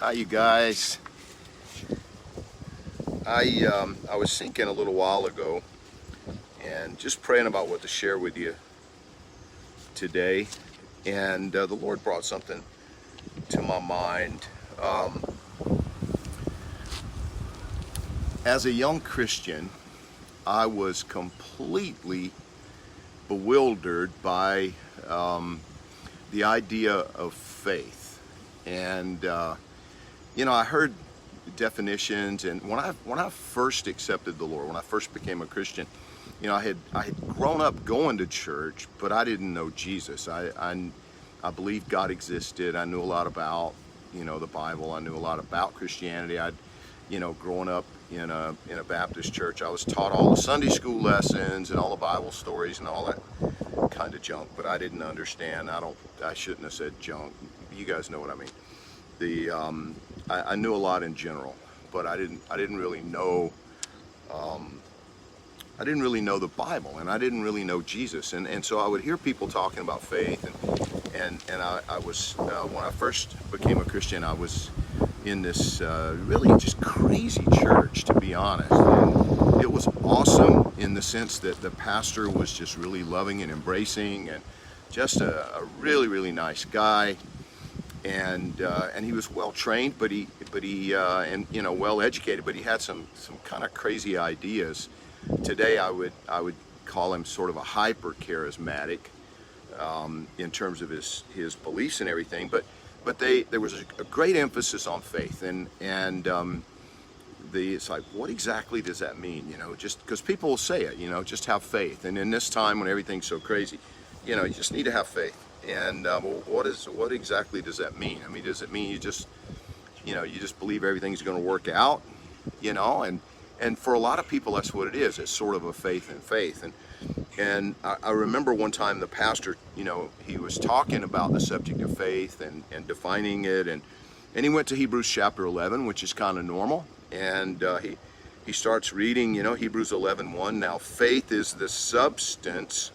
Hi, you guys. I was thinking a little while ago and just praying about what to share with you today, and the Lord brought something to my mind. As a young Christian, I was completely bewildered by the idea of faith, and I heard definitions, and when I first accepted the Lord, when I first became a Christian, I had grown up going to church, but I didn't know Jesus. I believed God existed. I knew a lot about the Bible. I knew a lot about Christianity. I'd growing up in a Baptist church, I was taught all the Sunday school lessons and all the Bible stories and all that kind of junk, but I didn't understand. I shouldn't have said junk. You guys know what I mean. I knew a lot in general, but I didn't really know the Bible, and I didn't really know Jesus, and so I would hear people talking about faith, and I was when I first became a Christian, I was in this really just crazy church, to be honest. And it was awesome in the sense that the pastor was just really loving and embracing, and just a really nice guy. And he was well trained, but he well educated, but he had some kind of crazy ideas. Today I would call him sort of a hyper charismatic in terms of his beliefs and everything. But there was a great emphasis on faith, and it's like, what exactly does that mean? Just because people will say it, just have faith. And in this time when everything's so crazy, you just need to have faith. And what exactly does that mean? I mean, does it mean you just believe everything's going to work out? And for a lot of people, that's what it is. It's sort of a faith in faith. And I remember one time the pastor, he was talking about the subject of faith and defining it, and he went to Hebrews chapter 11, which is kind of normal, and he starts reading, Hebrews 11:1. Now faith is the substance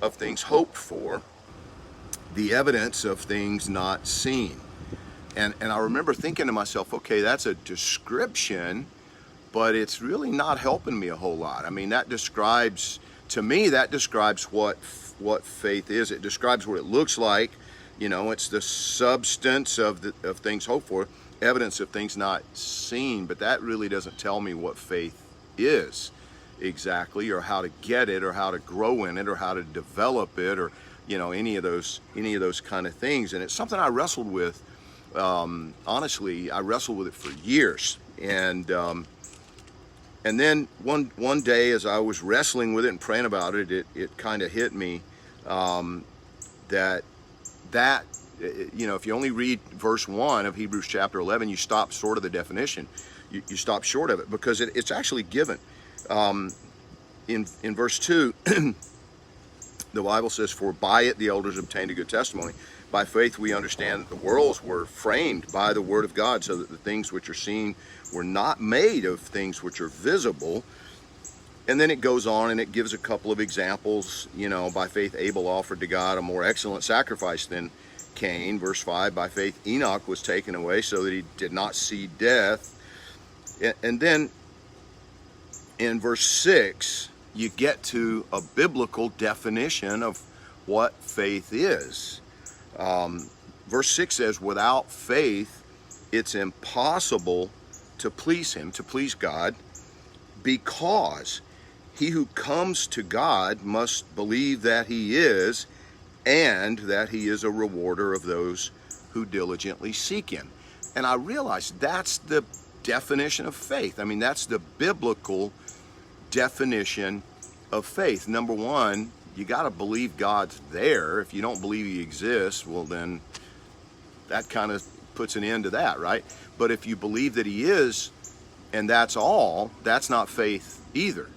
of things hoped for, the evidence of things not seen. And I remember thinking to myself, okay, that's a description, but it's really not helping me a whole lot. I mean, that describes what faith is. It describes what it looks like. It's the substance of things hoped for, evidence of things not seen. But that really doesn't tell me what faith is exactly, or how to get it, or how to grow in it, or how to develop it, or any of those kind of things. And it's something I wrestled with. Honestly, I wrestled with it for years, and then one day, as I was wrestling with it and praying about it, it kind of hit me that if you only read verse 1 of Hebrews chapter 11, you stop short of the definition. You stop short of it, because it's actually given. In verse 2, the Bible says, "For by it the elders obtained a good testimony. By faith we understand that the worlds were framed by the word of God, so that the things which are seen were not made of things which are visible." And then it goes on and it gives a couple of examples. By faith Abel offered to God a more excellent sacrifice than Cain. Verse 5, by faith Enoch was taken away so that he did not see death. And then in verse 6, you get to a biblical definition of what faith is. Verse 6 says, without faith, it's impossible to please him, to please God, because he who comes to God must believe that he is, and that he is a rewarder of those who diligently seek him. And I realized that's the definition of faith. I mean, that's the biblical definition of faith. Number one, you got to believe God's there. If you don't believe he exists, well, then that kind of puts an end to that, right? But if you believe that he is, and that's all, that's not faith either.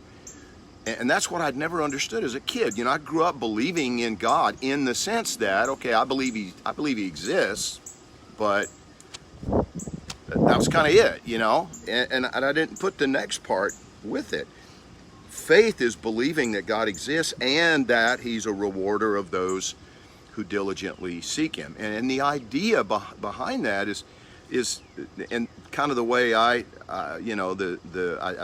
And that's what I'd never understood as a kid. I grew up believing in God in the sense that, okay, I believe he exists, but that was kind of it, and I didn't put the next part with it. Faith is believing that God exists and that he's a rewarder of those who diligently seek him. And the idea behind that is is, and kind of the way I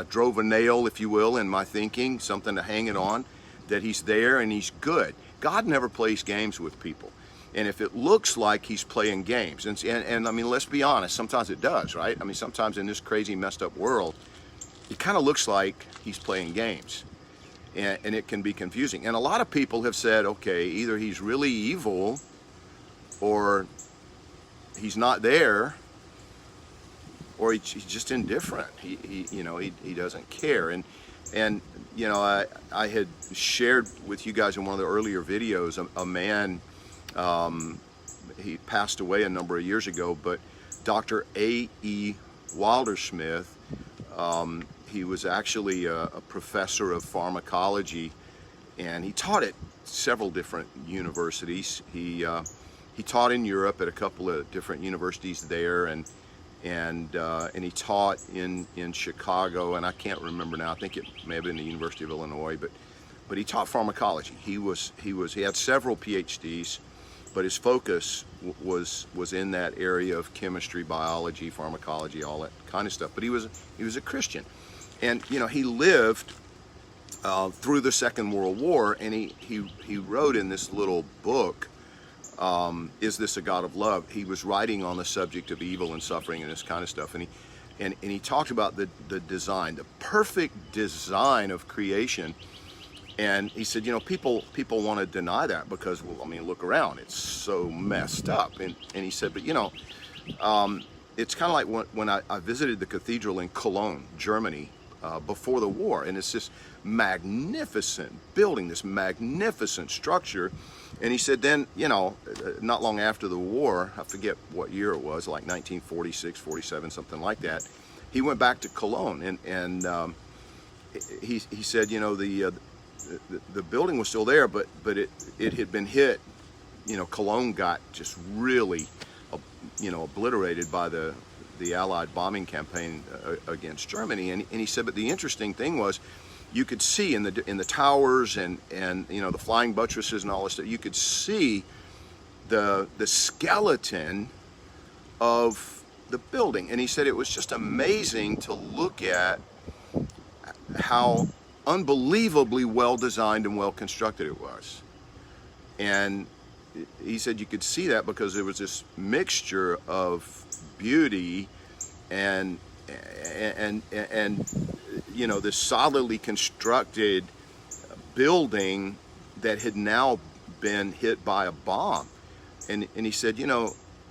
drove a nail, if you will, in my thinking, something to hang it on, that he's there and he's good. God never plays games with people. And if it looks like he's playing games, and I mean, let's be honest, sometimes it does, right? I mean, sometimes in this crazy, messed up world, it kind of looks like he's playing games. And it can be confusing. And a lot of people have said, okay, either he's really evil or he's not there, or he's just indifferent. He doesn't care. And I had shared with you guys in one of the earlier videos a man, he passed away a number of years ago, but Dr. A.E. Wildersmith, he was actually a professor of pharmacology, and he taught at several different universities. He taught in Europe at a couple of different universities there, and he taught in Chicago, and I can't remember now. I think it may have been the University of Illinois, but he taught pharmacology. He had several PhDs, but his focus was in that area of chemistry, biology, pharmacology, all that kind of stuff. But he was a Christian, and he lived through the Second World War, and he wrote in this little book, Is This a God of Love? He was writing on the subject of evil and suffering and this kind of stuff, and he talked about the design, the perfect design of creation. And he said, people want to deny that because, well, I mean, look around, it's so messed up. And he said, but it's kind of like when I visited the cathedral in Cologne, Germany, before the war, and it's this magnificent building, this magnificent structure. And he said then, not long after the war, I forget what year it was, like 1946, 47, something like that, he went back to Cologne, and he said, the building was still there, but it had been hit. Cologne got just really, obliterated by the Allied bombing campaign against Germany. And he said, but the interesting thing was, you could see in the towers and the flying buttresses and all this stuff, you could see the skeleton of the building. And he said it was just amazing to look at how unbelievably well designed and well constructed it was. And he said you could see that because there was this mixture of beauty and this solidly constructed building that had now been hit by a bomb. And he said,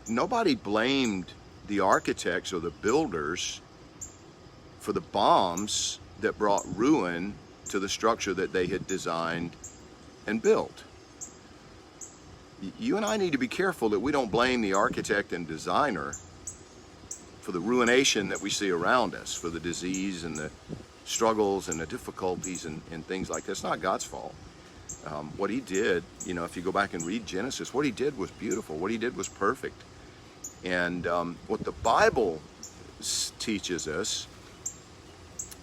nobody blamed the architects or the builders for the bombs that brought ruin to the structure that they had designed and built. You and I need to be careful that we don't blame the architect and designer for the ruination that we see around us, for the disease and the struggles and the difficulties and things like that. It's not God's fault. What he did, if you go back and read Genesis, what he did was beautiful. What he did was perfect. And what the Bible teaches us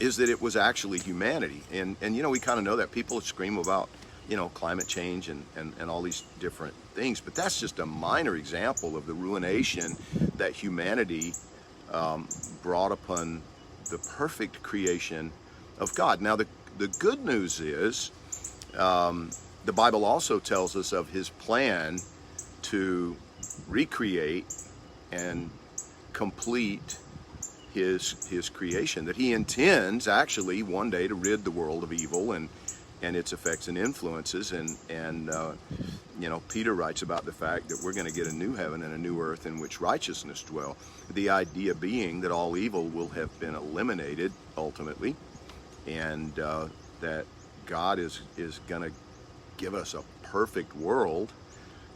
is that it was actually humanity. And we kind of know that. People scream about, climate change and all these different things, but that's just a minor example of the ruination that humanity brought upon the perfect creation of God. Now, the good news is, the Bible also tells us of his plan to recreate and complete his creation, that he intends actually one day to rid the world of evil and its effects and influences. And Peter writes about the fact that we're going to get a new heaven and a new earth in which righteousness dwell. The idea being that all evil will have been eliminated ultimately, and that God is going to give us a perfect world,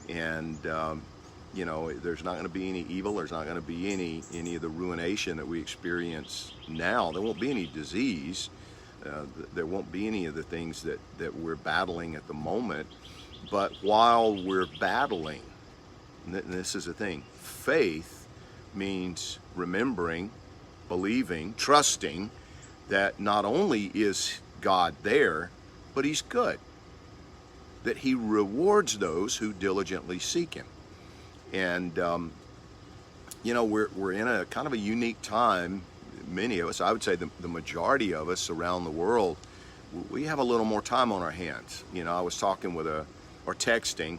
and there's not going to be any evil. There's not going to be any of the ruination that we experience now. There won't be any disease. There won't be any of the things that we're battling at the moment. But while we're battling, and this is the thing, faith means remembering, believing, trusting that not only is God there, but he's good, that he rewards those who diligently seek him. And we're in a kind of a unique time. Many of us, I would say the majority of us around the world, we have a little more time on our hands. I was talking or texting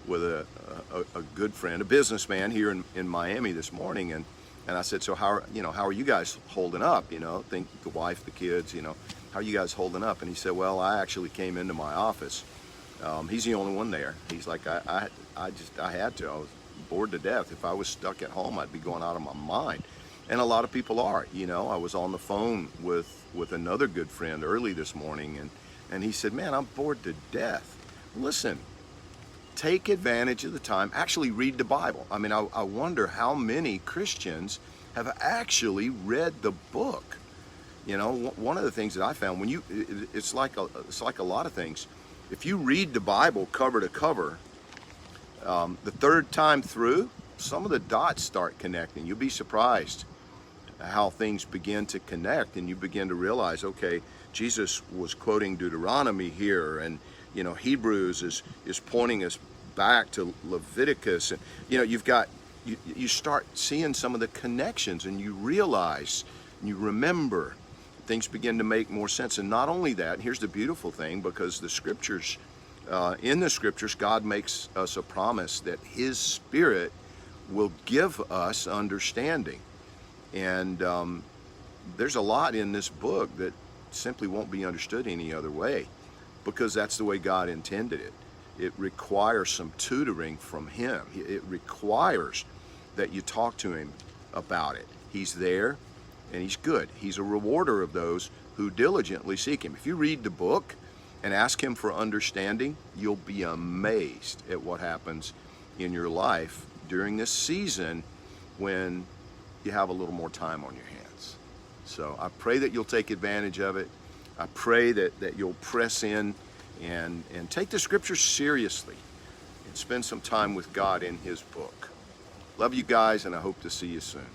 with a good friend, a businessman here in Miami this morning, and I said, so how are you guys holding up? Think the wife, the kids, how are you guys holding up? And he said, well, I actually came into my office. He's the only one there. He's like, I had to. I was bored to death. If I was stuck at home, I'd be going out of my mind. And a lot of people are. I was on the phone with another good friend early this morning, and he said, man, I'm bored to death. Listen, take advantage of the time. Actually read the Bible. I mean, I wonder how many Christians have actually read the book. One of the things that I found, it's like a lot of things. If you read the Bible cover to cover, the third time through, some of the dots start connecting. You'll be surprised how things begin to connect, and you begin to realize, okay, Jesus was quoting Deuteronomy here, and Hebrews is pointing us back to Leviticus, and you start seeing some of the connections, and you realize, and you remember, things begin to make more sense. And not only that, here's the beautiful thing, because the scriptures, in the scriptures, God makes us a promise that His Spirit will give us understanding. And there's a lot in this book that simply won't be understood any other way, because that's the way God intended it. It requires some tutoring from Him. It requires that you talk to Him about it. He's there, and He's good. He's a rewarder of those who diligently seek Him. If you read the book and ask Him for understanding, you'll be amazed at what happens in your life during this season when you have a little more time on your hands. So I pray that you'll take advantage of it. I pray that you'll press in and take the scriptures seriously and spend some time with God in His book. Love you guys, and I hope to see you soon.